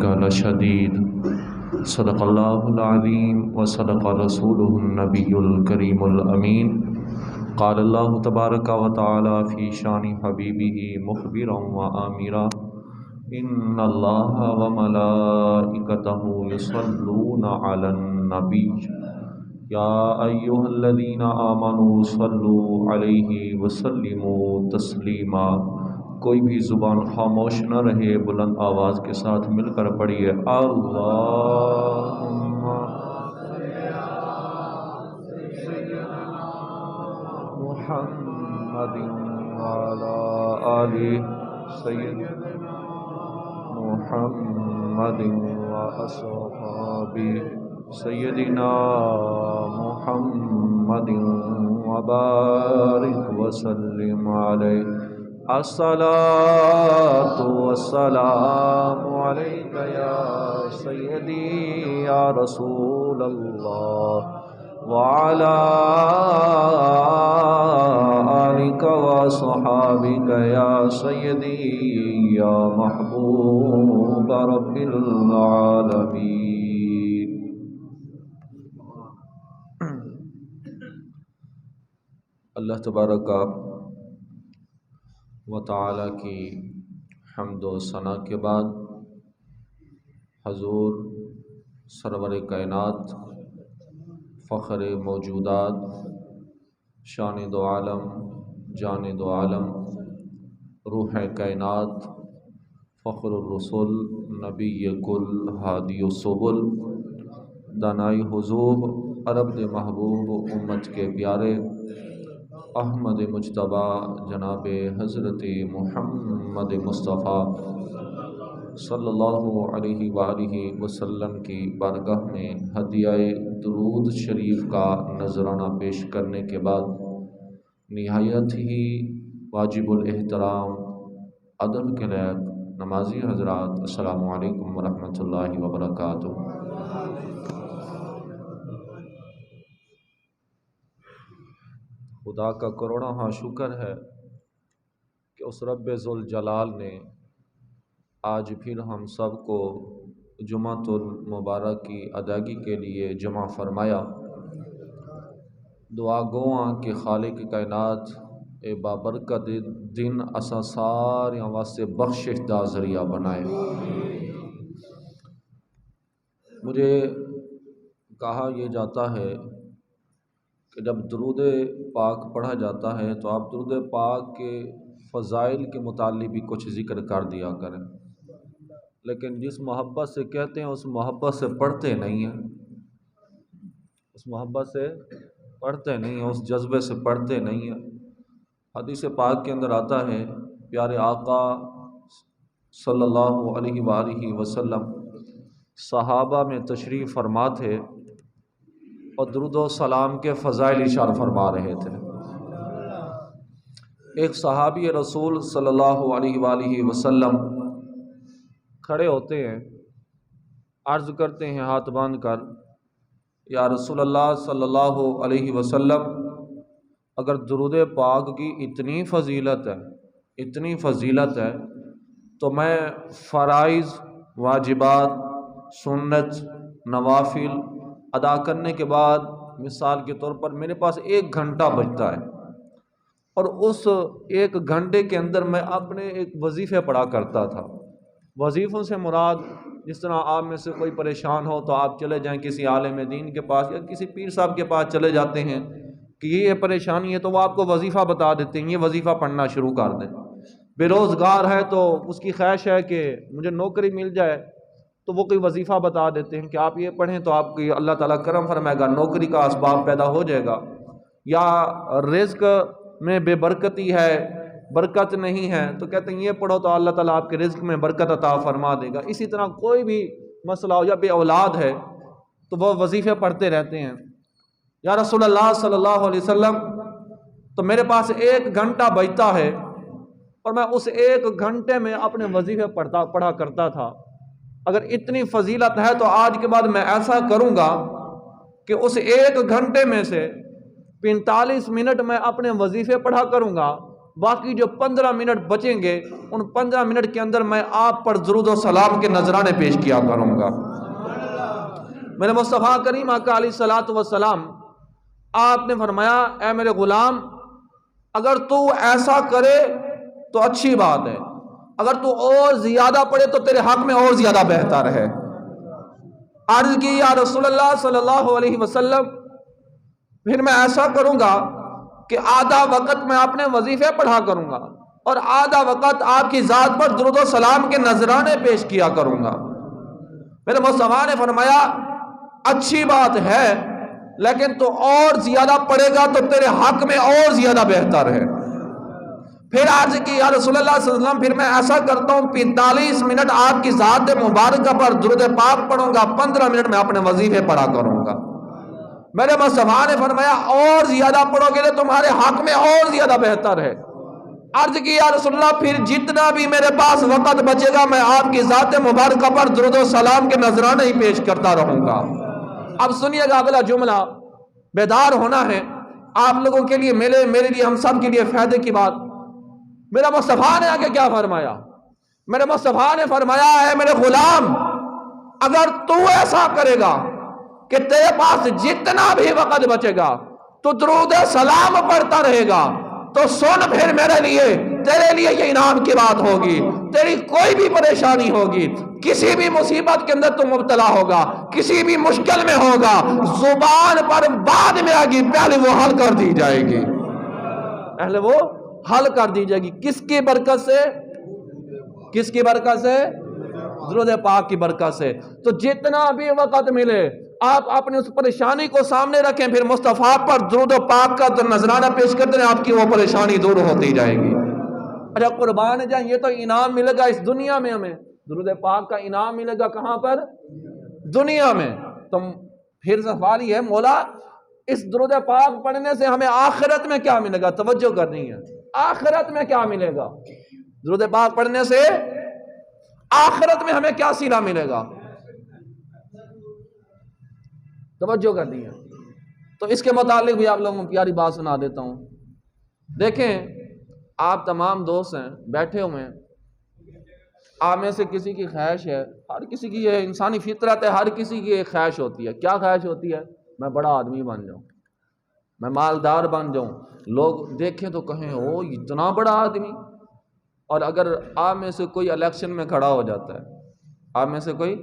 ربك لشديد صدق الله العظيم وصدق رسوله النبي الكريم الأمين قال الله تبارك وتعالى في شان حبيبه مخبرا وآمرا إن الله وملائكته يصلون على النبي يا أيها الذين آمنوا صلوا عليه وسلموا تسليما۔ کوئی بھی زبان خاموش نہ رہے، بلند آواز کے ساتھ مل کر پڑھیے اللہم محمد وعلى آل سيدنا محمد وأصحاب سيدنا محمد وبارك وسلم عليه الصلاة والسلام عليك يا سيدي يا رسول الله وعلى آلك وصحابك يا سيدي يا محبوب رب العالمين۔ اللہ تبارک و تعالی کی حمد و ثنا کے بعد حضور سرور کائنات، فخر موجودات، شان دو عالم، جان دو عالم، روح کائنات، فخر الرسل، نبی کل، ہادی السبل، دانائی حضور، عرب دے محبوب، امت کے پیارے، احمد مجتبی جناب حضرت محمد مصطفیٰ صلی اللہ علیہ وآلہ وسلم کی بارگاہ میں ہدیہ درود شریف کا نذرانہ پیش کرنے کے بعد نہایت ہی واجب الاحترام ادب کے لائق نمازی حضرات، السلام علیکم ورحمۃ اللہ وبرکاتہ۔ خدا کا کروڑا ہاں شکر ہے کہ اس رب ذوالجلال نے آج پھر ہم سب کو جمعۃ المبارک کی ادائیگی کے لیے جمع فرمایا۔ دعا گواں کہ خالق کائنات اے بابرکت دن اساں سارے واسطے بخشش دا ذریعہ بنائے۔ مجھے کہا یہ جاتا ہے کہ جب درود پاک پڑھا جاتا ہے تو آپ درود پاک کے فضائل کے متعلق بھی کچھ ذکر کر دیا کریں، لیکن جس محبت سے کہتے ہیں اس محبت سے پڑھتے نہیں ہیں، اس محبت سے پڑھتے نہیں ہیں، اس جذبے سے پڑھتے نہیں ہیں۔ حدیث پاک کے اندر آتا ہے پیارے آقا صلی اللہ علیہ وآلہ وسلم صحابہ میں تشریف فرما تھے اور درود و سلام کے فضائل ارشاد فرما رہے تھے۔ ایک صحابی رسول صلی اللہ علیہ وآلہ وسلم کھڑے ہوتے ہیں، عرض کرتے ہیں ہاتھ باندھ کر، یا رسول اللہ صلی اللہ علیہ وسلم اگر درود پاک کی اتنی فضیلت ہے تو میں فرائض، واجبات، سنت، نوافل ادا کرنے کے بعد مثال کے طور پر میرے پاس 1 گھنٹہ بچتا ہے، اور اس 1 گھنٹے کے اندر میں اپنے ایک وظیفے پڑھا کرتا تھا۔ وظیفوں سے مراد جس طرح آپ میں سے کوئی پریشان ہو تو آپ چلے جائیں کسی عالم دین کے پاس یا کسی پیر صاحب کے پاس چلے جاتے ہیں کہ یہ پریشانی ہے تو وہ آپ کو وظیفہ بتا دیتے ہیں، یہ وظیفہ پڑھنا شروع کر دیں۔ بے روزگار ہے تو اس کی خواہش ہے کہ مجھے نوکری مل جائے تو وہ کوئی وظیفہ بتا دیتے ہیں کہ آپ یہ پڑھیں تو آپ کی اللہ تعالیٰ کرم فرمائے گا، نوکری کا اسباب پیدا ہو جائے گا۔ یا رزق میں بے برکتی ہے، برکت نہیں ہے تو کہتے ہیں یہ پڑھو تو اللہ تعالیٰ آپ کے رزق میں برکت عطا فرما دے گا۔ اسی طرح کوئی بھی مسئلہ ہو، یا بے اولاد ہے تو وہ وظیفے پڑھتے رہتے ہیں۔ یا رسول اللہ صلی اللہ علیہ وسلم تو میرے پاس 1 گھنٹہ بچتا ہے اور میں اس 1 گھنٹے میں اپنے وظیفے پڑھا کرتا تھا۔ اگر اتنی فضیلت ہے تو آج کے بعد میں ایسا کروں گا کہ اس 1 گھنٹے میں سے 45 منٹ میں اپنے وظیفے پڑھا کروں گا، باقی جو 15 منٹ بچیں گے ان 15 منٹ کے اندر میں آپ پر درود و سلام کے نذرانے پیش کیا کروں گا۔ میرے مصطفیٰ کریم آقا علیہ الصلوۃ والسلام آپ نے فرمایا اے میرے غلام اگر تو ایسا کرے تو اچھی بات ہے، اگر تو اور زیادہ پڑھے تو تیرے حق میں اور زیادہ بہتر ہے۔ عرض کی یا رسول اللہ صلی اللہ علیہ وسلم پھر میں ایسا کروں گا کہ آدھا وقت میں اپنے وظیفے پڑھا کروں گا اور آدھا وقت آپ کی ذات پر درود و سلام کے نذرانے پیش کیا کروں گا۔ میرے مصطفیٰ نے فرمایا اچھی بات ہے لیکن تو اور زیادہ پڑھے گا تو تیرے حق میں اور زیادہ بہتر ہے۔ پھر عرض کی یا رسول اللہ صلی اللہ علیہ وسلم پھر میں ایسا کرتا ہوں 45 منٹ آپ کی ذات مبارکہ پر درود پاک پڑھوں گا، 15 منٹ میں اپنے وظیفے پڑھا کروں گا۔ میرے مصطفیٰ نے فرمایا اور زیادہ پڑھو گے تو تمہارے حق میں اور زیادہ بہتر ہے۔ عرض کی یا رسول اللہ پھر جتنا بھی میرے پاس وقت بچے گا میں آپ کی ذات مبارکہ پر درود و سلام کے نذرانے ہی پیش کرتا رہوں گا۔ اب سنیے گا اگلا جملہ، بیدار ہونا ہے آپ لوگوں کے لیے، میرے لیے، ہم سب کے لیے فائدے کی بات۔ میرا مصطفیٰ نے آگے کیا فرمایا؟ میرے مصطفیٰ نے فرمایا ہے میرے غلام اگر تو ایسا کرے گا کہ تیرے پاس جتنا بھی وقت بچے گا تو درود سلام پڑھتا رہے گا تو سن پھر میرے لیے، تیرے لیے یہ انعام کی بات ہوگی۔ تیری کوئی بھی پریشانی ہوگی، کسی بھی مصیبت کے اندر تو مبتلا ہوگا، کسی بھی مشکل میں ہوگا، زبان پر بعد میں آگی، پہلے وہ حل کر دی جائے گی، پہلے وہ حل کر دی جائے گی۔ کس کی برکت سے؟ کس کی برکت سے؟ درود پاک کی برکت سے۔ تو جتنا بھی وقت ملے آپ اپنے اس پریشانی کو سامنے رکھیں، پھر مصطفیٰ پر درود پاک کا نذرانہ پیش کرتے ہیں، آپ کی وہ پریشانی دور ہوتی جائے گی۔ اچھا قربان جائیں، یہ تو انعام ملے گا اس دنیا میں، ہمیں درود پاک کا انعام ملے گا کہاں پر؟ دنیا میں۔ تو پھر سوال یہ ہے مولا اس درود پاک پڑھنے سے ہمیں آخرت میں کیا ملے گا؟ توجہ کرنی ہے، آخرت میں کیا ملے گا؟ درود پاک پڑھنے سے آخرت میں ہمیں کیا صلہ ملے گا؟ توجہ کرنی ہے۔ تو اس کے متعلق بھی آپ لوگوں کو پیاری بات سنا دیتا ہوں۔ دیکھیں آپ تمام دوست ہیں بیٹھے ہوئے ہیں، آپ میں سے کسی کی خواہش ہے، ہر کسی کی یہ انسانی فطرت ہے، ہر کسی کی ایک خواہش ہوتی ہے۔ کیا خواہش ہوتی ہے؟ میں بڑا آدمی بن جاؤں، میں مالدار بن جاؤں، لوگ دیکھیں تو کہیں او اتنا بڑا آدمی۔ اور اگر آپ میں سے کوئی الیکشن میں کھڑا ہو جاتا ہے، آپ میں سے کوئی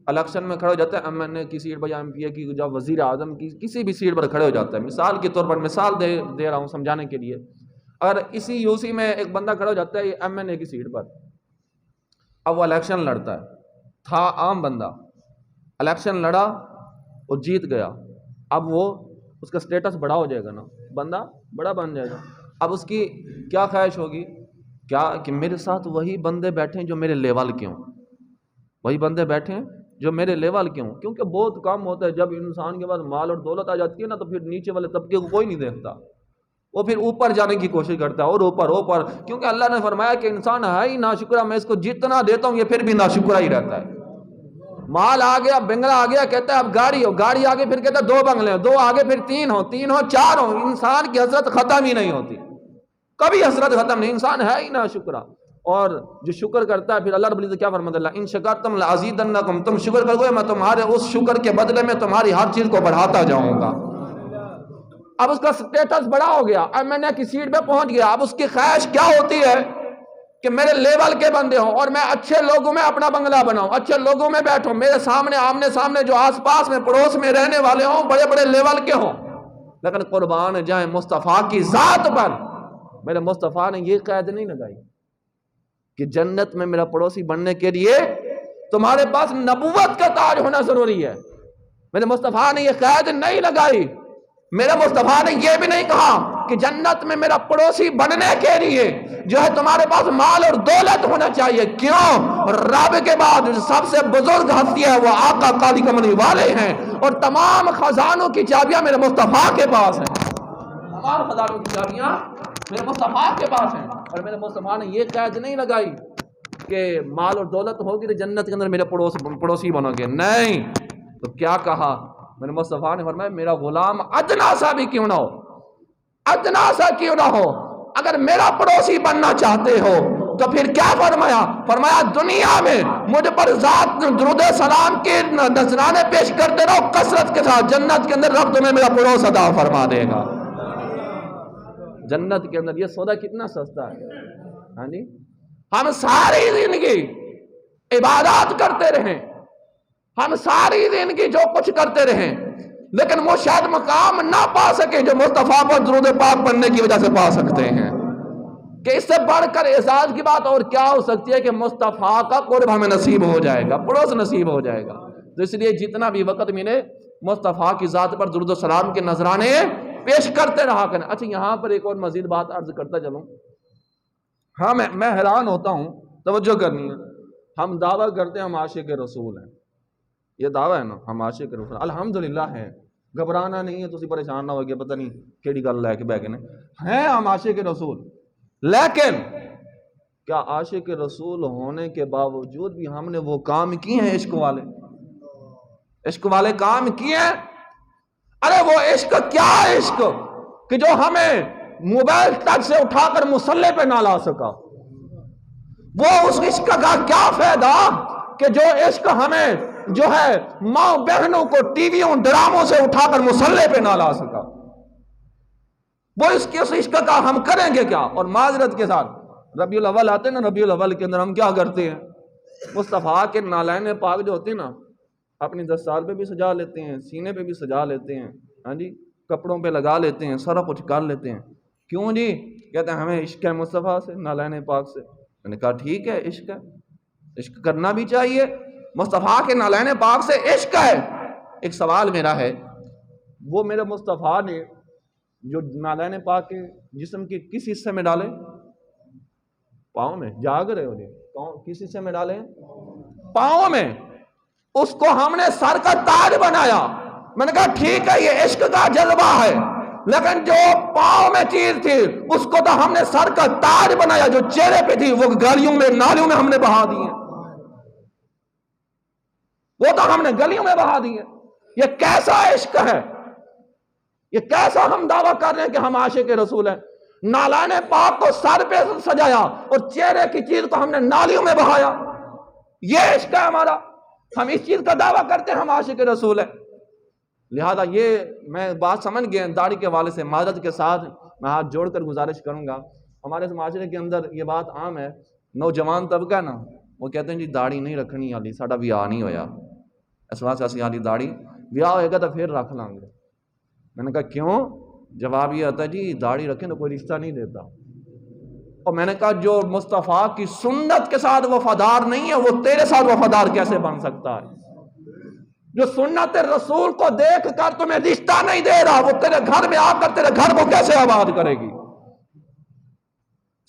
الیکشن میں کھڑا ہو جاتا ہے، ایم این اے کی سیٹ پر یا ایم پی اے کی یا وزیر اعظم کی کسی بھی سیٹ پر کھڑے ہو جاتا ہے، مثال کے طور پر مثال دے رہا ہوں سمجھانے کے لیے، اگر اسی یو سی میں ایک بندہ کھڑا ہو جاتا ہے ایم این اے کی سیٹ پر، اب وہ الیکشن لڑتا ہے، تھا عام بندہ، الیکشن لڑا اور جیت گیا، اب وہ اس کا سٹیٹس بڑا ہو جائے گا نا، بندہ بڑا بن جائے گا۔ اب اس کی کیا خواہش ہوگی؟ کیا کہ میرے ساتھ وہی بندے بیٹھیں جو میرے لیول کے ہوں، وہی بندے بیٹھیں جو میرے لیول کے ہوں، کیونکہ بہت کم ہوتا ہے جب انسان کے پاس مال اور دولت آ جاتی ہے نا تو پھر نیچے والے طبقے کو کوئی نہیں دیکھتا، وہ پھر اوپر جانے کی کوشش کرتا ہے اور اوپر، کیونکہ اللہ نے فرمایا کہ انسان ہے ہی ناشکرا، میں اس کو جتنا دیتا ہوں یہ پھر بھی ناشکرا ہی رہتا ہے۔ مال آ گیا، بنگلہ آ گیا، کہتا ہے اب گاڑی ہو، گاڑی آگے پھر کہتا ہے 2 بنگلے ہو، 2 آگے پھر 3 ہو، 3 ہو 4 ہو، انسان کی حسرت ختم ہی نہیں ہوتی، کبھی حسرت ختم نہیں، انسان ہے ہی ناشکرا۔ اور جو شکر کرتا ہے پھر اللہ رب العزت کیا فرماتا ہے؟ ان شکرتم لازیدنکم، تم شکر کرو گے میں تمہارے اس شکر کے بدلے میں تمہاری ہر چیز کو بڑھاتا جاؤں گا۔ اب اس کا سٹیٹس بڑا ہو گیا، ایم این اے کی سیٹ پہ پہنچ گیا، اب اس کی خواہش کیا ہوتی ہے کہ میرے لیول کے بندے ہوں اور میں اچھے لوگوں میں اپنا بنگلہ بناؤں، اچھے لوگوں میں بیٹھوں، میرے سامنے آمنے سامنے جو آس پاس میں پڑوس میں رہنے والے ہوں بڑے بڑے لیول کے ہوں۔ لیکن قربان جائیں مصطفیٰ کی ذات پر، میرے مصطفیٰ نے یہ قید نہیں لگائی کہ جنت میں میرا پڑوسی بننے کے لیے تمہارے پاس نبوت کا تاج ہونا ضروری ہے، میرے مصطفیٰ نے یہ قید نہیں لگائی۔ میرے مصطفیٰ نے یہ بھی نہیں کہا کہ جنت میں میرا پڑوسی بننے کے لیے جو ہے تمہارے پاس مال اور دولت ہونا چاہیے۔ کیوں؟ رب کے بعد سب سے بزرگ ہستی ہے وہ آقا قاضی کملی والے ہیں، اور تمام خزانوں کی چابیاں میرے مصطفیٰ کے پاس ہیں، تمام خزانوں کی چابیاں میرے مصطفیٰ کے پاس ہیں۔ اور میرے مصطفیٰ نے یہ قید نہیں لگائی کہ مال اور دولت ہوگی تو جنت کے اندر میرے پڑوسی بنو گے، نہیں۔ تو کیا کہا میرے مصطفیٰ نے؟ فرمایا میرا غلام ادنا سا بھی کیوں نہ ہو، ادنا سا کیوں نہ ہو، اگر میرا پڑوسی بننا چاہتے ہو تو پھر کیا فرمایا؟ فرمایا دنیا میں مجھ پر ذات درود سلام کے نذرانے پیش کرتے رہو کثرت کے ساتھ، جنت کے اندر رب تمہیں میرا پڑوس عطا فرما دے گا۔ جنت کے اندر یہ سودا کتنا سستا ہے، ہاں جی۔ ہم ساری زندگی عبادات کرتے رہیں، ہم ساری زندگی جو کچھ کرتے رہیں، لیکن وہ شاید مقام نہ پا سکے جو مصطفیٰ پر درود پاک پڑھنے کی وجہ سے پا سکتے ہیں۔ کہ اس سے بڑھ کر اعزاز کی بات اور کیا ہو سکتی ہے کہ مصطفیٰ کا قرب ہمیں نصیب ہو جائے گا، پڑوس نصیب ہو جائے گا۔ تو اس لیے جتنا بھی وقت ملے مصطفیٰ کی ذات پر درود و سلام کے نذرانے پیش کرتے رہا کریں۔ اچھا یہاں پر ایک اور مزید بات عرض کرتا چلوں۔ ہاں میں حیران ہوتا ہوں، توجہ کرنی ہے۔ ہم دعویٰ کرتے ہیں ہم عاشق رسول ہیں، یہ دعویٰ ہے نا، ہم عاشق رسول الحمدللہ ہیں، گھبرانا نہیں ہے، تسی پریشان نہ ہو گیا پتہ نہیں کیڑی گل لے کے بہ گئے ہیں ہم عاشق رسول۔ لیکن کیا عاشق رسول ہونے کے باوجود بھی ہم نے وہ کام کیے ہیں عشق والے کام کیے ہیں؟ ارے وہ عشق کیا عشق کہ جو ہمیں موبائل ٹچ سے اٹھا کر مصلی پہ نہ لا سکا، وہ اس عشق کا کیا فائدہ کہ جو عشق ہمیں جو ہے ماں بہنوں کو ٹی ویوں ڈراموں سے اٹھا کر مصلی پہ نہ لا سکا، وہ اس عشق کا ہم کریں گے کیا؟ اور معذرت کے ساتھ ربیع الاول آتے ہیں نا، ربیع الاول کے اندر ہم کیا کرتے ہیں؟ مصطفیٰ کے نالین پاک جو ہوتے ہیں نا، اپنی دستار پہ بھی سجا لیتے ہیں، سینے پہ بھی سجا لیتے ہیں، ہاں جی، کپڑوں پہ لگا لیتے ہیں، سارا کچھ کر لیتے ہیں۔ کیوں جی؟ کہتے ہیں ہمیں عشق ہے مصطفیٰ سے، نالین پاک سے۔ میں نے کہا ٹھیک ہے، عشق ہے، عشق کرنا بھی چاہیے، مصطفیٰ کے نالین پاک سے عشق ہے۔ ایک سوال میرا ہے، وہ میرے مصطفیٰ نے جو نالین پاک کے جسم کے کس حصے میں ڈالے؟ پاؤں میں۔ جاگ رہے ہو جی؟ کس حصے میں ڈالے؟ پاؤں میں۔ اس کو ہم نے سر کا تاج بنایا۔ میں نے کہا ٹھیک ہے یہ عشق کا جذبہ ہے، لیکن جو پاؤں میں چیز تھی اس کو تو ہم نے سر کا تاج بنایا، جو چہرے پہ تھی وہ گلیوں میں نالیوں میں ہم نے بہا دی ہیں، وہ تو ہم نے گلیوں میں بہا دی ہیں۔ یہ کیسا عشق ہے؟ یہ کیسا ہم دعویٰ کر رہے ہیں کہ ہم عاشق رسول ہیں؟ نالان پاک کو سر پہ سجایا اور چہرے کی چیز کو ہم نے نالیوں میں بہایا، یہ عشق ہے ہمارا؟ ہم اس چیز کا دعویٰ کرتے ہیں ہم عاشق رسول ہیں۔ لہذا یہ میں بات سمجھ گئے داڑھی کے حوالے سے، معذرت کے ساتھ میں ہاتھ جوڑ کر گزارش کروں گا، ہمارے معاشرے کے اندر یہ بات عام ہے، نوجوان طبقہ ہے نا، وہ کہتے ہیں جی داڑھی نہیں رکھنی علی، ساڈا بیاہ نہیں ہویا، اس واسطے اسی علی داڑھی، بیاہ ہوئے گا تو پھر رکھ لیں گے۔ میں نے کہا کیوں؟ جواب یہ آتا ہے جی داڑھی رکھیں تو کوئی رشتہ نہیں دیتا۔ اور میں نے کہا جو مصطفیٰ کی سنت کے ساتھ وفادار نہیں ہے وہ تیرے ساتھ وفادار کیسے بن سکتا ہے؟ جو سنت رسول کو دیکھ کر تمہیں رشتہ نہیں دے رہا، وہ تیرے گھر میں آ کر تیرے گھر کو کیسے آباد کرے گی؟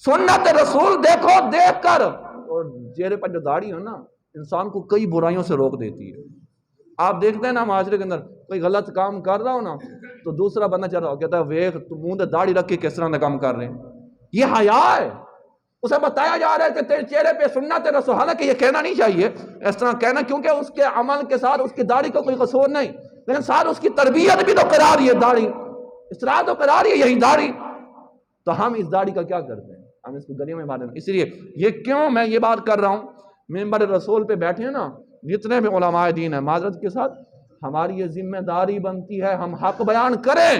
سنت رسول دیکھو، دیکھ کر، اور چہرے پر جو داڑھی ہو نا انسان کو کئی برائیوں سے روک دیتی ہے۔ آپ دیکھتے ہیں نا معاشرے کے اندر کوئی غلط کام کر رہا ہو نا تو دوسرا بندہ چل رہا ہو کہتا ہے ویخ تو منہ تے داڑھی رکھ کے کس طرح کا کام کر رہے ہیں، یہ حیا ہے۔ اسے بتایا جا رہا ہے کہ تیرے چہرے پہ سنت رسول، حالانکہ یہ کہنا نہیں چاہیے اس طرح کہنا، کیونکہ اس کے عمل کے ساتھ اس کی داڑھی کو کوئی قصور نہیں، لیکن ساتھ اس کی تربیت بھی تو کرا رہی ہے داڑھی، اصلاح تو کرا رہی ہے یہی داڑھی۔ تو ہم اس داڑھی کا کیا کرتے ہیں؟ ہم اس کو گلیوں میں مارے۔ اس لیے یہ کیوں میں یہ بات کر رہا ہوں، ممبر رسول پہ بیٹھے ہیں نا جتنے بھی علماء دین ہیں، معذرت کے ساتھ ہماری یہ ذمہ داری بنتی ہے ہم حق بیان کریں۔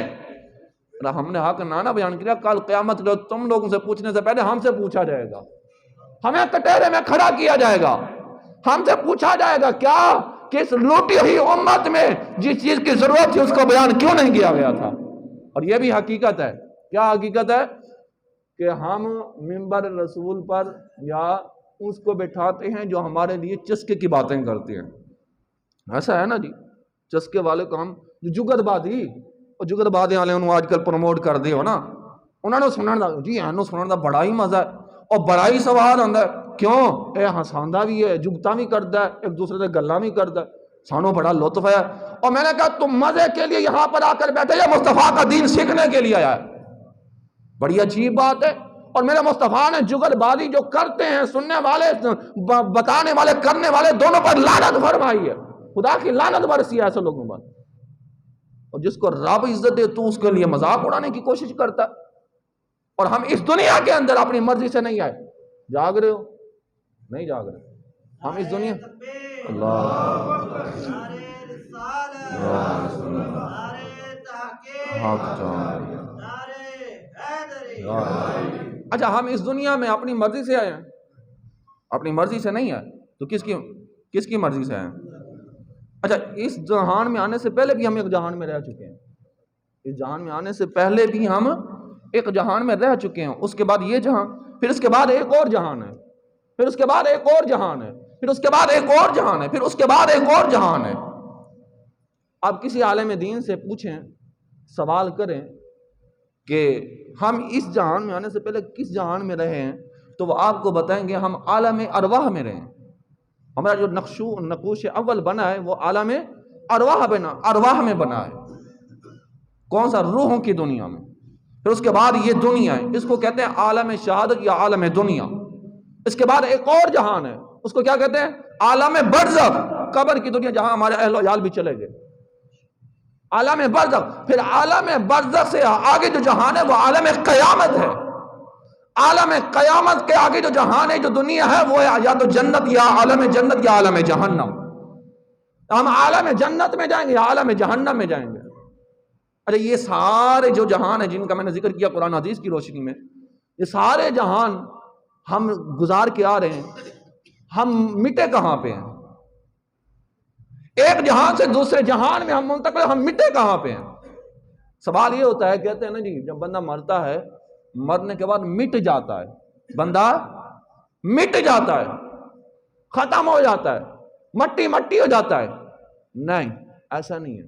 ہم نے حق نہ بیان کیا، کل قیامت جو تم لوگوں سے پوچھنے سے پہلے ہم سے پوچھا جائے گا، ہمیں کٹہرے میں کھڑا کیا جائے گا، ہم سے پوچھا جائے گا کیا کہ اس لوٹی ہوئی امت میں جس چیز کی ضرورت تھی اس کو بیان کیوں نہیں کیا گیا تھا؟ اور یہ بھی حقیقت ہے۔ کیا حقیقت ہے؟ کہ ہم ممبر رسول پر یا اس کو بٹھاتے ہیں جو ہمارے لیے چسکے کی باتیں کرتے ہیں۔ ایسا ہے نا جی، چسکے والے کو ہم جگت بازی اور جگت بازی والے انہوں آج کل پروموٹ کر دے ہو نا، انہوں نے سنن دا جی انہوں سنن دا بڑا ہی مزہ ہے اور بڑا ہی سواد آندا ہے، کیوں اے ہساندا بھی ہے، جگتا بھی کردا ہے، ایک دوسرے سے گلاں بھی کردا ہے، سانوں بڑا لطف ہے۔ اور میں نے کہا تم مزے کے لیے یہاں پر آ کر بیٹھے یا مصطفیٰ کا دین سیکھنے کے لیے آیا ہے؟ بڑی عجیب بات ہے۔ اور میرے مصطفیٰ نے جگت بازی جو کرتے ہیں، سننے والے، بتانے والے، کرنے والے، دونوں پر لعنت فرمائی ہے، خدا کی لعنت برسی ہے ایسے لوگوں پر۔ اور جس کو رب عزت دے تو اس کے لیے مذاق اڑانے کی کوشش کرتا ہے۔ اور ہم اس دنیا کے اندر اپنی مرضی سے نہیں آئے. جاگ رہے ہو؟ نہیں جاگ رہے. ہم اس دنیا اچھا ہم اس دنیا میں اپنی مرضی سے آئے ہیں؟ اپنی مرضی سے نہیں آئے تو کس کی مرضی سے آئے ہیں؟ اچھا اس جہان میں آنے سے پہلے بھی ہم ایک جہان میں رہ چکے ہیں. اس جہان میں آنے سے پہلے بھی ہم ایک جہان میں رہ چکے ہیں. اس کے بعد یہ جہان، پھر اس کے بعد ایک اور جہان ہے، پھر اس کے بعد ایک اور جہان ہے، پھر اس کے بعد ایک اور جہان ہے، پھر اس کے بعد ایک اور جہان ہے. آپ کسی عالم دین سے پوچھیں، سوال کریں کہ ہم اس جہان میں آنے سے پہلے کس جہان میں رہے ہیں، تو وہ آپ کو بتائیں گے ہم عالم ارواح میں رہے ہیں. ہمارا جو نقوش اول بنا ہے وہ عالم ارواح میں بنا ہے. کون سا؟ روحوں کی دنیا میں. پھر اس کے بعد یہ دنیا ہے، اس کو کہتے ہیں عالم شہادت یا عالم دنیا. اس کے بعد ایک اور جہان ہے، اس کو کیا کہتے ہیں؟ عالم برزخ، قبر کی دنیا، جہاں ہمارے اہل و عیال بھی چلے گئے. عالم برزخ. پھر عالم برزخ سے آگے جو جہان ہے وہ عالم قیامت ہے. عالم قیامت کے آگے جو جہان ہے، جو دنیا ہے، وہ ہے یا تو جنت یا عالم جنت یا عالم جہنم. ہم عالم جنت میں جائیں گے یا عالم جہنم میں جائیں گے. ارے یہ سارے جو جہان ہیں جن کا میں نے ذکر کیا قرآن حدیث کی روشنی میں، یہ سارے جہان ہم گزار کے آ رہے ہیں. ہم مٹے کہاں پہ ہیں؟ ایک جہان سے دوسرے جہان میں ہم منتقل، ہم مٹے کہاں پہ ہیں؟ سوال یہ ہوتا ہے، کہتے ہیں نا جی جب بندہ مرتا ہے، مرنے کے بعد مٹ جاتا ہے، بندہ مٹ جاتا ہے، ختم ہو جاتا ہے، مٹی ہو جاتا ہے. نہیں، ایسا نہیں ہے.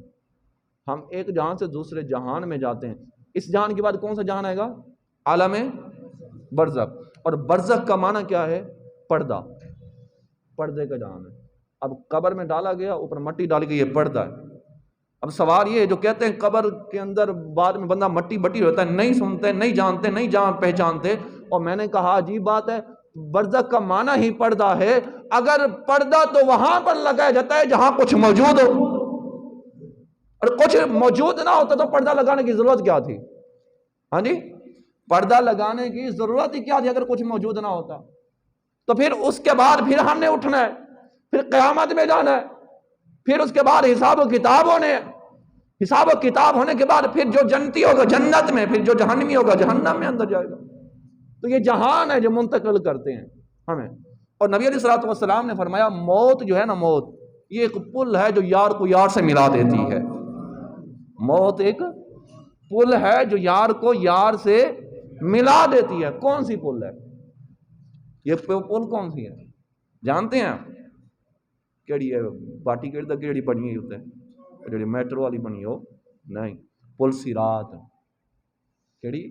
ہم ایک جہان سے دوسرے جہان میں جاتے ہیں. اس جہان کے بعد کون سا جہان آئے گا؟ عالم برزخ. اور برزخ کا معنی کیا ہے؟ پردہ، پردے کا جہان ہے. اب قبر میں ڈالا گیا، اوپر مٹی ڈال گئی، یہ پردہ ہے. اب سوال یہ ہے، جو کہتے ہیں قبر کے اندر بعد میں بندہ مٹی ہوتا ہے، نہیں سنتے، نہیں جانتے، نہیں پہچانتے. اور میں نے کہا عجیب بات ہے، برزخ کا معنی ہی پردہ ہے. اگر پردہ تو وہاں پر لگایا جاتا ہے جہاں کچھ موجود ہو، اور کچھ موجود نہ ہوتا تو پردہ لگانے کی ضرورت کیا تھی؟ ہاں جی، پردہ لگانے کی ضرورت ہی کیا تھی اگر کچھ موجود نہ ہوتا؟ تو پھر اس کے بعد پھر ہم نے اٹھنا ہے، پھر قیامت میں جانا ہے، پھر اس کے بعد حساب و کتاب ہونے. حساب و کتاب ہونے کے بعد پھر جو جنتی ہوگا جنت میں، پھر جو جہنمی ہوگا جہنم میں اندر جائے گا. تو یہ جہان ہے جو منتقل کرتے ہیں ہمیں. اور نبی علیہ الصلوۃ والسلام نے فرمایا موت جو ہے نا، موت یہ ایک پل ہے جو یار کو یار سے ملا دیتی ہے. موت ایک پل ہے جو یار کو یار سے ملا دیتی ہے. کون سی پل ہے یہ؟ پل کون سی ہے جانتے ہیں آپ؟ کیڑی ہے؟ باٹی کیڑی بنی ہوتے ہیں، جڑی میٹرو والی بنی ہو؟ نہیں، پل صراط. کیڑی؟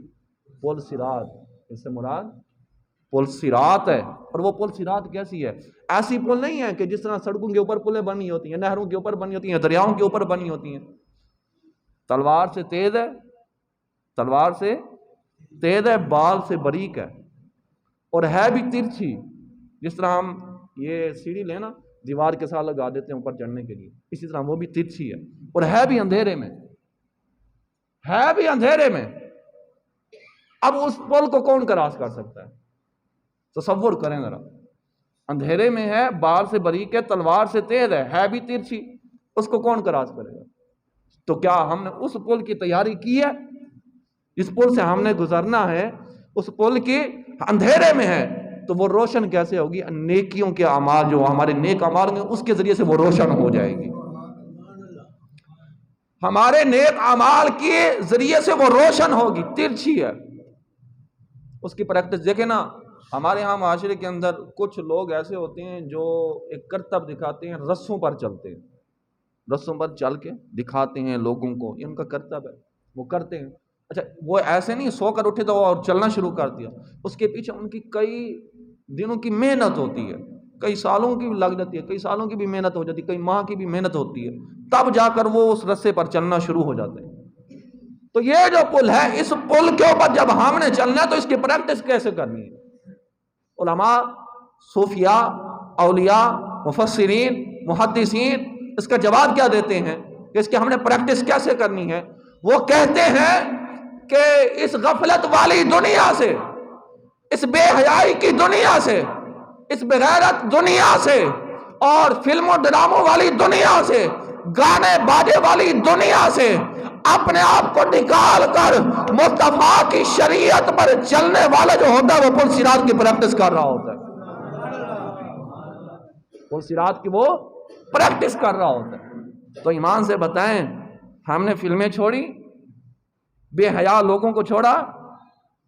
پل صراط. اس سے مراد پل صراط ہے. اور وہ پل صراط کیسی ہے؟ ایسی پل نہیں ہے کہ جس طرح سڑکوں کے اوپر پلیں بنی ہوتی ہیں، نہروں کے اوپر بنی ہوتی ہیں، دریاؤں کے اوپر بنی ہوتی ہیں. تلوار سے تیز ہے، تلوار سے تیز ہے، بال سے باریک ہے، اور ہے بھی ترچھی. جس طرح ہم یہ سیڑھی لیں نا، دیوار کے ساتھ لگا دیتے ہیں اوپر چڑھنے کے لیے، اسی طرح وہ بھی ترچھی ہے، اور ہے بھی اندھیرے میں، ہے بھی اندھیرے میں. اب اس پل کو کون کراس کر سکتا ہے؟ تصور کریں ذرا. اندھیرے میں ہے، بال سے باریک ہے، تلوار سے تیز ہے بھی ترچھی، اس کو کون کراس کرے گا؟ تو کیا ہم نے اس پل کی تیاری کی ہے؟ جس پل سے ہم نے گزرنا ہے، اس پل کے اندھیرے میں ہے، تو وہ روشن کیسے ہوگی؟ نیکیوں کے اعمال، جو ہمارے نیک اعمال ہیں اس کے ذریعے سے وہ روشن ہو جائے گی. ہمارے نیک اعمال کے ذریعے سے وہ روشن ہوگی. ترچھی ہے، اس کی پریکٹس دیکھیں نا. ہمارے ہاں معاشرے کے اندر کچھ لوگ ایسے ہوتے ہیں جو ایک کرتب دکھاتے ہیں، رسوں پر چلتے ہیں، رسوں پر چل کے دکھاتے ہیں لوگوں کو، یہ ان کا کرتب ہے، وہ کرتے ہیں. اچھا وہ ایسے نہیں سو کر اٹھے تو اور چلنا شروع کر دیا، اس کے پیچھے ان کی کئی دنوں کی محنت ہوتی ہے، کئی سالوں کی بھی لگ جاتی ہے، کئی سالوں کی بھی محنت ہو جاتی ہے، کئی ماہ کی بھی محنت ہوتی ہے، تب جا کر وہ اس رسے پر چلنا شروع ہو جاتے ہیں. تو یہ جو پل ہے، اس پل کے اوپر جب ہم نے چلنا ہے تو اس کی پریکٹس کیسے کرنی ہے؟ علماء، صوفیاء، اولیاء، مفسرین، محدثین اس کا جواب کیا دیتے ہیں کہ اس کی ہم نے پریکٹس کیسے کرنی ہے؟ وہ کہتے ہیں کہ اس غفلت والی دنیا سے، اس بے حیائی کی دنیا سے، اس بغیرت دنیا سے اور فلم و ڈراموں والی دنیا سے، گانے باجے والی دنیا سے اپنے آپ کو نکال کر مصطفیٰ کی شریعت پر چلنے والا جو ہوتا ہے وہ پل صراط کی پریکٹس کر رہا ہوتا ہے، پل صراط کی وہ پریکٹس کر رہا ہوتا ہے۔ تو ایمان سے بتائیں، ہم نے فلمیں چھوڑی، بے حیا لوگوں کو چھوڑا،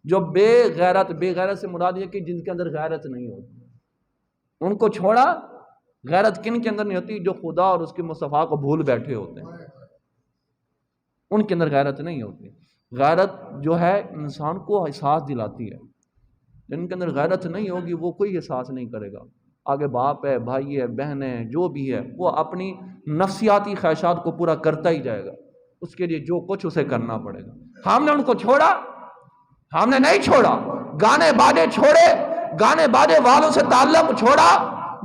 جو بے غیرت سے مراد یہ کہ جن کے اندر غیرت نہیں ہوتی، ان کو چھوڑا۔ غیرت کن کے اندر نہیں ہوتی؟ جو خدا اور اس کے مصطفیٰ کو بھول بیٹھے ہوتے ہیں، ان کے اندر غیرت نہیں ہوتی۔ غیرت جو ہے انسان کو احساس دلاتی ہے، جن کے اندر غیرت نہیں ہوگی وہ کوئی احساس نہیں کرے گا۔ آگے باپ ہے، بھائی ہے، بہن ہے، جو بھی ہے، وہ اپنی نفسیاتی خواہشات کو پورا کرتا ہی جائے گا، اس کے لیے جو کچھ اسے کرنا پڑے گا۔ ہم نے ان کو چھوڑا، ہم نے نہیں چھوڑا، گانے باجے چھوڑے، گانے باجے والوں سے تعلق چھوڑا،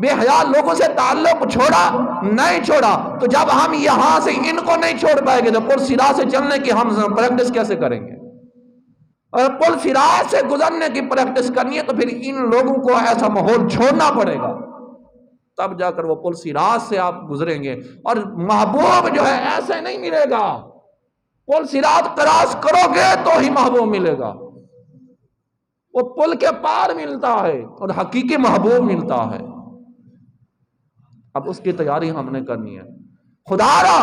بے حیا لوگوں سے تعلق چھوڑا، نہیں چھوڑا۔ تو جب ہم یہاں سے ان کو نہیں چھوڑ پائیں گے تو پل صراط سے چلنے کی ہم پریکٹس کیسے کریں گے؟ اور پل صراط سے گزرنے کی پریکٹس کرنی ہے تو پھر ان لوگوں کو ایسا ماحول چھوڑنا پڑے گا، تب جا کر وہ پل صراط سے آپ گزریں گے۔ اور محبوب جو ہے ایسے نہیں ملے گا، پل صراط کراس کرو گے تو ہی محبوب ملے گا، وہ پل کے پار ملتا ہے اور حقیقی محبوب ملتا ہے۔ اب اس کی تیاری ہم نے کرنی ہے۔ خدا را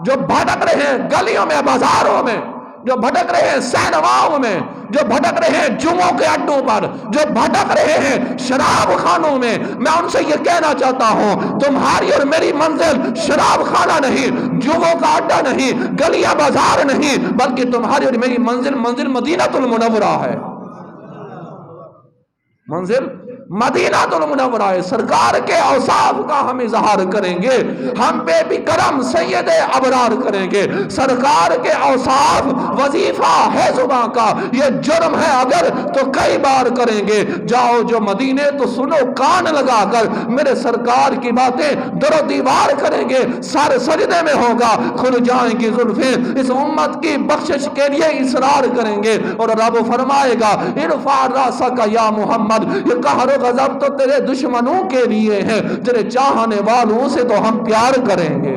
جو بھٹک رہے ہیں گلیوں میں، بازاروں میں، جو بھٹک رہے ہیں سینماؤں میں، جو بھٹک رہے ہیں جمعوں کے اڈوں پر، جو بھٹک رہے ہیں شراب خانوں میں، میں ان سے یہ کہنا چاہتا ہوں تمہاری اور میری منزل شراب خانہ نہیں، جمعوں کا اڈا نہیں، گلیاں بازار نہیں، بلکہ تمہاری اور میری منزل مدینہ المنورہ ہے، منزل مدینہ المنورہ ہے۔ سرکار کے اوصاف کا ہم اظہار کریں گے، ہم بے بکرم سید ابرار کریں گے۔ سرکار کے اوصاف وظیفہ ہے زباں کا، یہ جرم ہے اگر تو کئی بار کریں گے۔ جاؤ جو مدینے تو سنو کان لگا کر، میرے سرکار کی باتیں در و دیوار کریں گے، سر سجدے میں ہوگا، کھل جائیں گی زلفیں، اس امت کی بخشش کے لیے اصرار کریں گے۔ اور رب فرمائے گا ارفع راسک یا محمد، یہ قہر و غضب تو تیرے دشمنوں کے لیے ہیں، تیرے چاہنے والوں سے تو ہم پیار کریں گے۔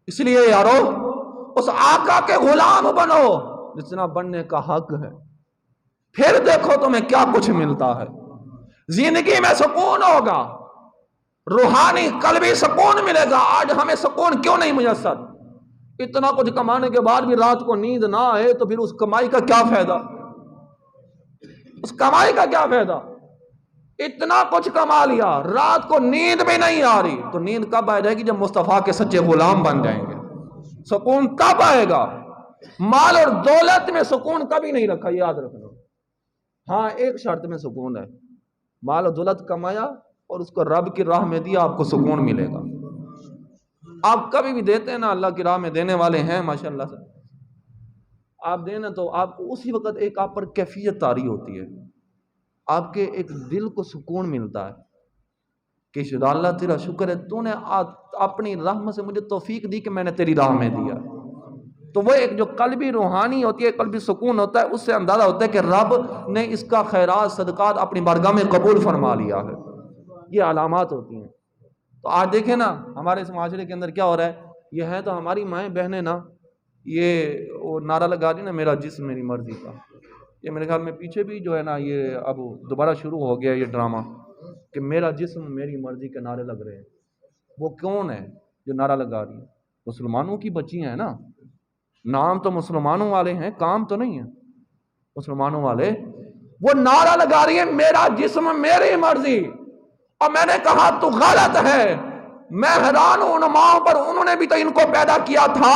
اس لیے یارو اس آقا کے غلام بنو جتنا بننے کا حق ہے، پھر دیکھو تمہیں کیا کچھ ملتا ہے۔ زندگی میں سکون ہوگا، روحانی قلبی سکون ملے گا۔ آج ہمیں سکون کیوں نہیں میسر؟ اتنا کچھ کمانے کے بعد بھی رات کو نیند نہ آئے تو پھر اس کمائی کا کیا فائدہ؟ اس کمائی کا کیا فائدہ؟ اتنا کچھ کما لیا، رات کو نیند بھی نہیں آ رہی، تو نیند کب آئے گی؟ جب مصطفیٰ کے سچے غلام بن جائیں گے، سکون تب آئے گا۔ مال اور دولت میں سکون کبھی نہیں رکھا، یاد رکھنا۔ ہاں ایک شرط میں سکون ہے، مال اور دولت کمایا اور اس کو رب کی راہ میں دیا، آپ کو سکون ملے گا۔ آپ کبھی بھی دیتے ہیں نا، اللہ کی راہ میں دینے والے ہیں ماشاءاللہ سے، آپ دینا تو آپ کو اسی وقت ایک آپ پر کیفیت طاری ہوتی ہے، آپ کے ایک دل کو سکون ملتا ہے کہ خدا اللہ تیرا شکر ہے، تو نے اپنی رحمت سے مجھے توفیق دی کہ میں نے تیری راہ میں دیا۔ تو وہ ایک جو قلبی روحانی ہوتی ہے، قلبی سکون ہوتا ہے، اس سے اندازہ ہوتا ہے کہ رب نے اس کا خیرات صدقات اپنی بارگاہ میں قبول فرما لیا ہے۔ یہ علامات ہوتی ہیں۔ تو آج دیکھیں نا ہمارے اس معاشرے کے اندر کیا ہو رہا ہے، یہ ہے تو ہماری مائیں بہنیں نا، یہ وہ نعرہ لگا دی نا میرا جسم میری مرضی کا، یہ میرے خیال میں پیچھے بھی جو ہے نا یہ اب دوبارہ شروع ہو گیا یہ ڈرامہ کہ میرا جسم میری مرضی کے نعرے لگ رہے ہیں۔ وہ کون ہے جو نعرہ لگا رہی ہے؟ مسلمانوں کی بچیاں ہیں نا، نام تو مسلمانوں والے ہیں، کام تو نہیں ہے مسلمانوں والے۔ وہ نعرہ لگا رہی ہے میرا جسم میری مرضی، اور میں نے کہا تو غلط ہے۔ میں حیران ہوں ان ماؤں پر، انہوں نے بھی تو ان کو پیدا کیا تھا،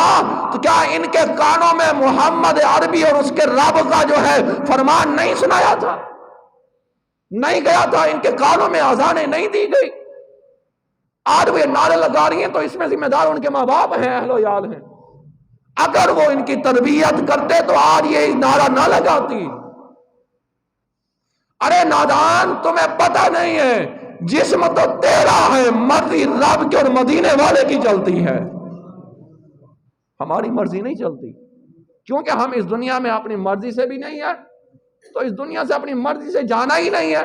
تو کیا ان کے کانوں میں محمد عربی اور اس کے رب کا جو ہے فرمان نہیں سنایا تھا؟ نہیں گیا تھا؟ ان کے کانوں میں اذانیں نہیں دی گئی؟ آج وہ نعرے لگا رہی ہیں تو اس میں ذمہ دار ان کے ماں باپ ہیں، اہل و عیال ہیں۔ اگر وہ ان کی تربیت کرتے تو آج یہ نعرہ نہ لگاتی۔ ارے نادان، تمہیں پتہ نہیں ہے جسم تو تیرا ہے، مرضی رب کی اور مدینے والے کی چلتی ہے، ہماری مرضی نہیں چلتی، کیونکہ ہم اس دنیا میں اپنی مرضی سے بھی نہیں ہے، تو اس دنیا سے اپنی مرضی سے جانا ہی نہیں ہے،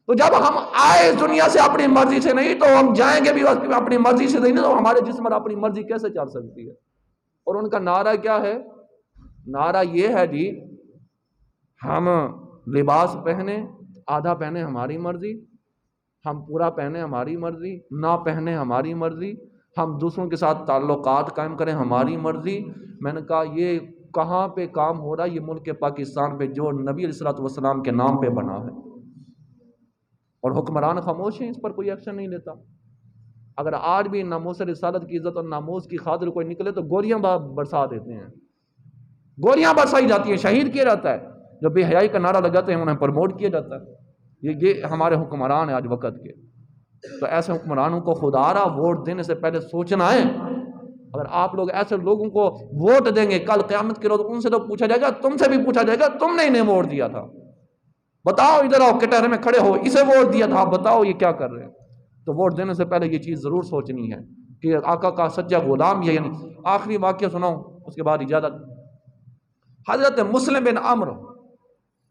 تو جب ہم آئے اس دنیا سے اپنی مرضی سے نہیں تو ہم جائیں گے بھی اپنی مرضی سے نہیں، تو ہمارے جسم پر اپنی مرضی کیسے چل سکتی ہے؟ اور ان کا نعرہ کیا ہے؟ نعرہ یہ ہے جی، ہم لباس پہنے، آدھا پہنے ہماری مرضی، ہم پورا پہنے ہماری مرضی، نہ پہنے ہماری مرضی، ہم دوسروں کے ساتھ تعلقات قائم کریں ہماری مرضی۔ میں نے کہا یہ کہاں پہ کام ہو رہا ہے؟ یہ ملک پاکستان پہ جو نبی علیہ الصلوۃ والسلام کے نام پہ بنا ہے، اور حکمران خاموش ہیں، اس پر کوئی ایکشن نہیں لیتا۔ اگر آج بھی ناموس رسالت کی عزت اور ناموس کی خاطر کوئی نکلے تو گولیاں برسا دیتے ہیں، گولیاں برسائی جاتی ہیں، شہید کیا جاتا ہے، جو بے حیائی کا نعرہ لگاتے ہیں انہیں پروموٹ کیا جاتا ہے۔ یہ ہمارے حکمران ہیں آج وقت کے۔ تو ایسے حکمرانوں کو خدا را ووٹ دینے سے پہلے سوچنا ہے۔ اگر آپ لوگ ایسے لوگوں کو ووٹ دیں گے، کل قیامت کے روز ان سے تو پوچھا جائے گا، تم سے بھی پوچھا جائے گا، تم نے انہیں ووٹ دیا تھا، بتاؤ، ادھر آؤ، کٹہرے میں کھڑے ہو، اسے ووٹ دیا تھا، بتاؤ یہ کیا کر رہے ہیں۔ تو ووٹ دینے سے پہلے یہ چیز ضرور سوچنی ہے کہ آقا کا سچا غلام یہ، یعنی آخری واقعہ سناؤں اس کے بعد اجازت۔ حضرت مسلم بن عمرو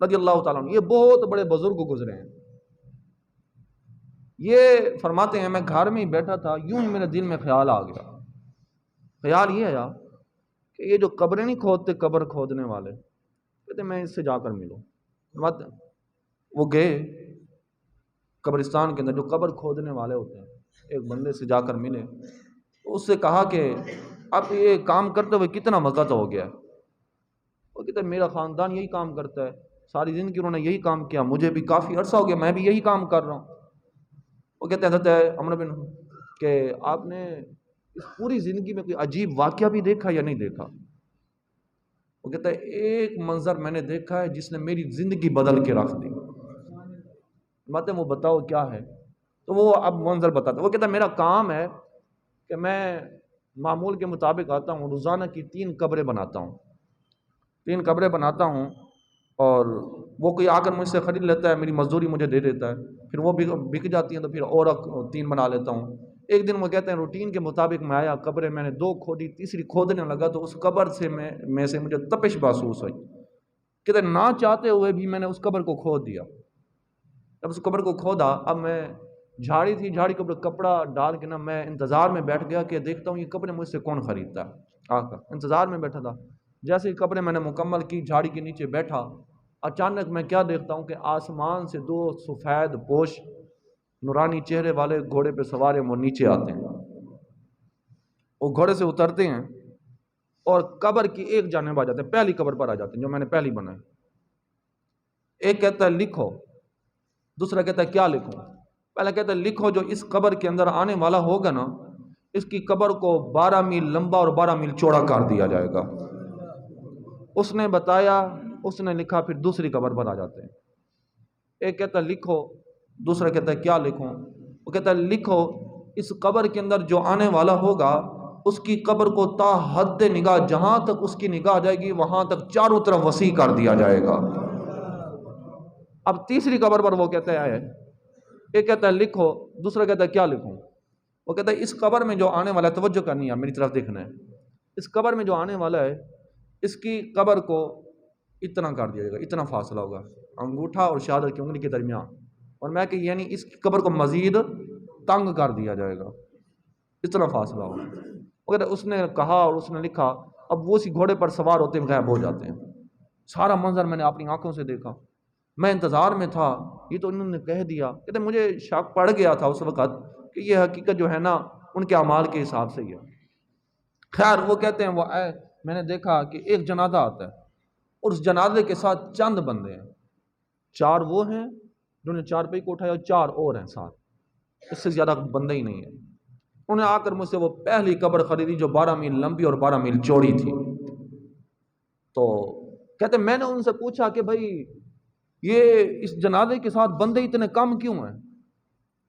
رضی اللہ تعالیٰ عنہ، یہ بہت بڑے بزرگ گزرے ہیں۔ یہ فرماتے ہیں میں گھر میں ہی بیٹھا تھا، یوں ہی میرے دل میں خیال آ گیا۔ خیال یہ آیا کہ یہ جو قبریں نہیں کھودتے، قبر کھودنے والے، کہتے میں اس سے جا کر ملوں۔ وہ گئے قبرستان کے اندر، جو قبر کھودنے والے ہوتے ہیں، ایک بندے سے جا کر ملے، اس سے کہا کہ اب یہ کام کرتے ہوئے کتنا وقت ہو گیا؟ وہ کہتے میرا خاندان یہی کام کرتا ہے، ساری زندگی انہوں نے یہی کام کیا، مجھے بھی کافی عرصہ ہو گیا، میں بھی یہی کام کر رہا ہوں۔ وہ کہتے ہیں حضرت عمرو بن کہ آپ نے اس پوری زندگی میں کوئی عجیب واقعہ بھی دیکھا یا نہیں دیکھا؟ وہ کہتا ہے ایک منظر میں نے دیکھا ہے جس نے میری زندگی بدل کے رکھ دی۔ ماتے وہ بتاؤ کیا ہے؟ تو وہ اب منظر بتاتا ہے۔ وہ کہتا ہے میرا کام ہے کہ میں معمول کے مطابق آتا ہوں، روزانہ کی 3 قبریں بناتا ہوں، 3 قبریں بناتا ہوں، اور وہ کوئی آ کر مجھ سے خرید لیتا ہے، میری مزدوری مجھے دے دیتا ہے، پھر وہ بک جاتی ہیں تو پھر اور 3 بنا لیتا ہوں۔ ایک دن وہ کہتے ہیں روٹین کے مطابق میں آیا، قبریں میں نے 2 کھودی، تیسری کھودنے لگا تو اس قبر سے میں سے مجھے تپش محسوس ہوئی۔ کہتے ہیں نہ چاہتے ہوئے بھی میں نے اس قبر کو کھود دیا۔ جب اس قبر کو کھودا، اب میں جھاڑی تھی، جھاڑی کے اوپر کپڑا ڈال کے نا میں انتظار میں بیٹھ گیا کہ دیکھتا ہوں یہ قبریں مجھ سے کون خریدتا ہے۔ آ کر انتظار میں بیٹھا تھا، جیسے ہی قبریں میں نے مکمل کی، جھاڑی کے نیچے بیٹھا، اچانک میں کیا دیکھتا ہوں کہ آسمان سے 2 سفید پوش نورانی چہرے والے گھوڑے پہ سوار ہیں، وہ نیچے آتے ہیں، وہ گھوڑے سے اترتے ہیں اور قبر کی ایک جانب آ جاتے ہیں، پہلی قبر پر آ جاتے ہیں جو میں نے پہلی بنائی۔ ایک کہتا ہے لکھو، دوسرا کہتا ہے کیا لکھوں؟ پہلا کہتا ہے لکھو جو اس قبر کے اندر آنے والا ہوگا نا، اس کی قبر کو 12 میل لمبا اور 12 میل چوڑا کر دیا جائے گا۔ اس نے بتایا، اس نے لکھا، پھر دوسری قبر پر آ جاتے ہیں۔ ایک کہتا ہے لکھو، دوسرا کہتا ہے کیا لکھوں؟ وہ کہتا ہے لکھو اس قبر کے اندر جو آنے والا ہوگا اس کی قبر کو تا حد نگاہ، جہاں تک اس کی نگاہ جائے گی وہاں تک چاروں طرف وسیع کر دیا جائے گا۔ اب تیسری قبر پر وہ کہتا ہے ایک کہتا ہے لکھو، دوسرا کہتا ہے کیا لکھوں؟ وہ کہتا ہے اس قبر میں جو آنے والا ہے، توجہ کرنی ہے، میری طرف دیکھنا ہے، اس قبر میں جو آنے والا ہے اس کی قبر کو اتنا کر دیا جائے گا، اتنا فاصلہ ہوگا انگوٹھا اور شہادت کی انگلی کے درمیان، اور میں کہ یعنی اس کی قبر کو مزید تنگ کر دیا جائے گا، اتنا فاصلہ ہوگا۔ اگر اس نے کہا اور اس نے لکھا، اب وہ اسی گھوڑے پر سوار ہوتے ہیں، غائب ہو جاتے ہیں۔ سارا منظر میں نے اپنی آنکھوں سے دیکھا، میں انتظار میں تھا، یہ تو انہوں نے کہہ دیا۔ کہتے مجھے شک پڑ گیا تھا اس وقت کہ یہ حقیقت جو ہے نا ان کے اعمال کے حساب سے ہی ہے۔ خیر وہ کہتے ہیں وہ میں نے دیکھا کہ ایک جنازہ آتا ہے اور اس جنازے کے ساتھ چند بندے ہیں، 4 وہ ہیں جنہوں نے 4 پہی کو اٹھایا اور 4 اور ہیں ساتھ، اس سے زیادہ بندے ہی نہیں ہیں۔ انہوں نے آ کر مجھ سے وہ پہلی قبر خریدی جو 12 میل لمبی اور 12 میل چوڑی تھی۔ تو کہتے میں نے ان سے پوچھا کہ بھائی یہ اس جنازے کے ساتھ بندے اتنے کم کیوں ہیں؟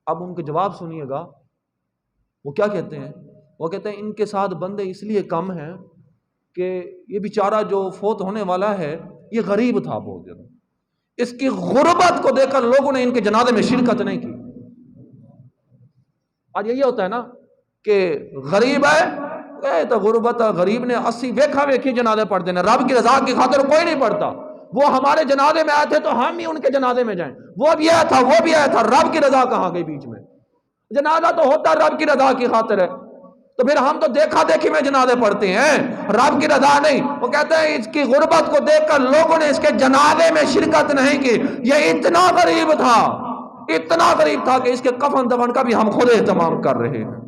اب ان کے جواب سنیے گا، وہ کیا کہتے ہیں؟ وہ کہتے ہیں ان کے ساتھ بندے اس لیے کم ہیں کہ یہ بیچارہ جو فوت ہونے والا ہے یہ غریب تھا بہت زیادہ، اس کی غربت کو دیکھ کر لوگوں نے ان کے جنازے میں شرکت نہیں کی۔ آج یہی ہوتا ہے نا کہ غریب ہے تو غربت ہے، غریب نے 80 ویکھا ویکھی جنازے پڑھتے ہیں، رب کی رضا کی خاطر کوئی نہیں پڑھتا۔ وہ ہمارے جنازے میں آئے تھے تو ہم ہی ان کے جنازے میں جائیں، وہ بھی آیا تھا وہ بھی آیا تھا، رب کی رضا کہاں گئی بیچ میں؟ جنازہ تو ہوتا رب کی رضا کی خاطر ہے، تو پھر ہم تو دیکھا دیکھی میں جنازے پڑھتے ہیں، رب کی رضا نہیں۔ وہ کہتے ہیں اس کی غربت کو دیکھ کر لوگوں نے اس کے جنازے میں شرکت نہیں کی۔ یہ اتنا غریب تھا، اتنا غریب تھا کہ اس کے کفن دفن کا بھی ہم خود اہتمام کر رہے ہیں۔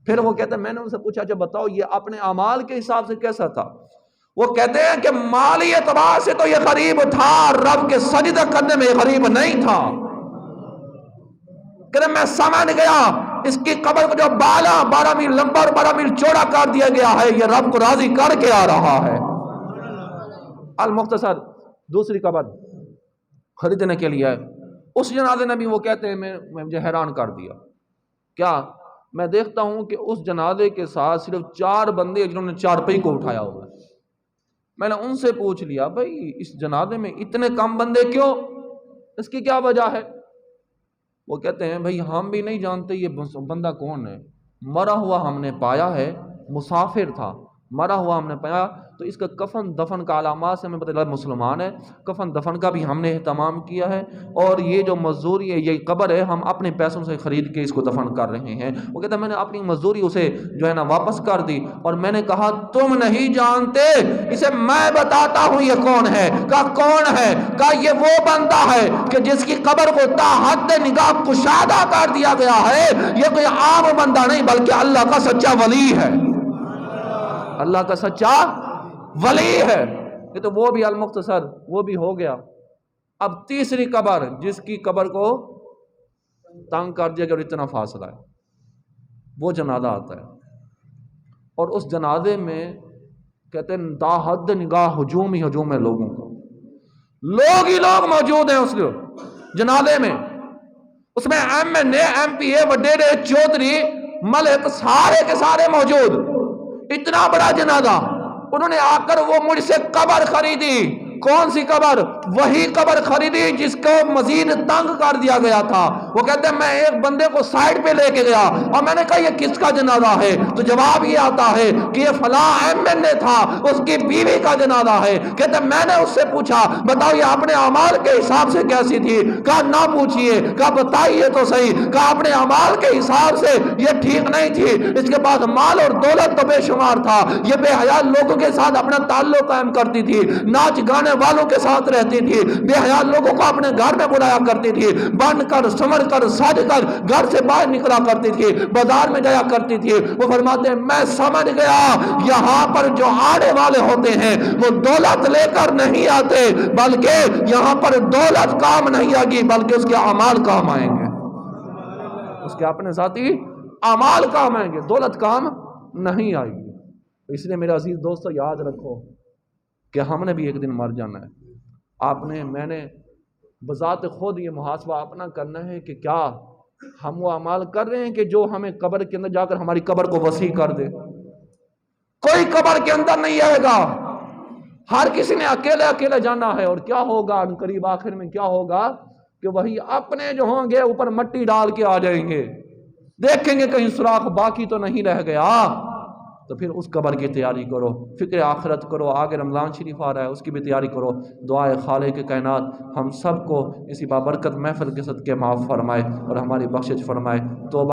پھر وہ کہتے ہیں، میں نے ان سے پوچھا اچھا بتاؤ یہ اپنے اعمال کے حساب سے کیسا تھا؟ وہ کہتے ہیں کہ مالی اعتبار سے تو یہ غریب تھا، رب کے سجدہ کرنے میں یہ غریب نہیں تھا۔ کہ میں سمجھ گیا اس کی قبر کو جو 12 میل لمبا اور 12 میل چوڑا کر دیا گیا ہے، یہ رب کو راضی کر کے آ رہا ہے۔ المختصر دوسری قبر خریدنے کے لیے اس جنازے نے بھی وہ کہتے ہیں مجھے حیران کر دیا۔ کیا؟ میں دیکھتا ہوں کہ اس جنازے کے ساتھ صرف 4 بندے جنہوں نے 4 پہی کو اٹھایا ہوا ہے۔ میں نے ان سے پوچھ لیا بھائی اس جنازے میں اتنے کم بندے کیوں، اس کی کیا وجہ ہے؟ وہ کہتے ہیں بھائی ہم بھی نہیں جانتے یہ بندہ کون ہے، مرا ہوا ہم نے پایا ہے، مسافر تھا، مرا ہوا ہم نے پایا، تو اس کا کفن دفن کا علامات سے ہمیں پتہ لگا مسلمان ہے، کفن دفن کا بھی ہم نے اہتمام کیا ہے، اور یہ جو مزدوری ہے یہ قبر ہے ہم اپنے پیسوں سے خرید کے اس کو دفن کر رہے ہیں۔ وہ کہتا ہے میں نے اپنی مزدوری اسے جو ہے نا واپس کر دی، اور میں نے کہا تم نہیں جانتے اسے میں بتاتا ہوں یہ کون ہے۔ کہا کون ہے؟ کہا یہ وہ بندہ ہے کہ جس کی قبر کو تا حد نگاہ کشادہ کر دیا گیا ہے۔ یہ کوئی عام بندہ نہیں بلکہ اللہ کا سچا ولی ہے، اللہ کا سچا ولی ہے۔ یہ تو وہ بھی المختصر وہ بھی ہو گیا۔ اب تیسری قبر جس کی قبر کو تنگ کر دیا گیا اور اتنا فاصلہ ہے، وہ جنازہ آتا ہے، اور اس جنازے میں کہتے ہیں تا حد نگاہ ہجوم ہی ہجوم ہے، لوگوں کو لوگ ہی لوگ موجود ہیں اس جنازے میں۔ اس میں MNA MP وڈیرے چودھری ملک سارے کے سارے موجود، اتنا بڑا جنازہ۔ انہوں نے آ کر وہ مجھ سے قبر خریدی۔ کون سی قبر؟ وہی قبر خریدی جس کو مزید تنگ کر دیا گیا تھا۔ وہ کہتے ہیں میں ایک بندے کو سائڈ پہ لے کے گیا اور میں نے کہا یہ کس کا جنازہ ہے؟ تو جواب یہ آتا ہے کہ یہ فلاں MNA تھا، اس کی بیوی کا جنازہ ہے۔ کہتے ہیں میں نے اس سے پوچھا بتاؤ یہ اپنے اعمال کے حساب سے کیسی تھی؟ کہا نہ پوچھئے، کہا بتائیے تو صحیح۔ کہا اپنے اعمال کے حساب سے یہ ٹھیک نہیں تھی، اس کے پاس مال اور دولت تو بے شمار تھا، یہ بے حیا لوگوں کے ساتھ اپنا تعلق قائم کرتی تھی، ناچ گانے والوں کے ساتھ رہتی تھی، بے حیا لوگوں کو اپنے گھر میں بلایا کرتی تھی، بن کر سمر کر سج کر گھر سے باہر نکلا کرتی تھی، بازار میں جایا کرتی تھی۔ وہ فرماتے ہیں میں سمجھ گیا یہاں پر جو آنے والے ہوتے ہیں وہ دولت لے کر نہیں آتے، بلکہ یہاں پر دولت کام نہیں آئے گی بلکہ اس کے اعمال کام آئیں گے، اس کے اپنے ذاتی اعمال کام آئیں گے، دولت کام نہیں آئے گی۔ اس لیے میرے عزیز دوستو یاد رکھو کہ ہم نے بھی ایک دن مر جانا ہے۔ میں نے بذات خود یہ محاسبہ اپنا کرنا ہے کہ کیا ہم وہ اعمال کر رہے ہیں کہ جو ہمیں قبر کے اندر جا کر ہماری قبر کو وسیع کر دے؟ کوئی قبر کے اندر نہیں آئے گا، ہر کسی نے اکیلے اکیلے جانا ہے، اور کیا ہوگا ان قریب آخر میں کیا ہوگا کہ وہی اپنے جو ہوں گے اوپر مٹی ڈال کے آ جائیں گے، دیکھیں گے کہیں سوراخ باقی تو نہیں رہ گیا۔ تو پھر اس قبر کی تیاری کرو، فکر آخرت کرو، آگے رمضان شریف آ رہا ہے اس کی بھی تیاری کرو۔ دعائے خالق کائنات ہم سب کو اسی بابرکت محفل کے صدقے معاف فرمائے اور ہماری بخشش فرمائے۔ توبہ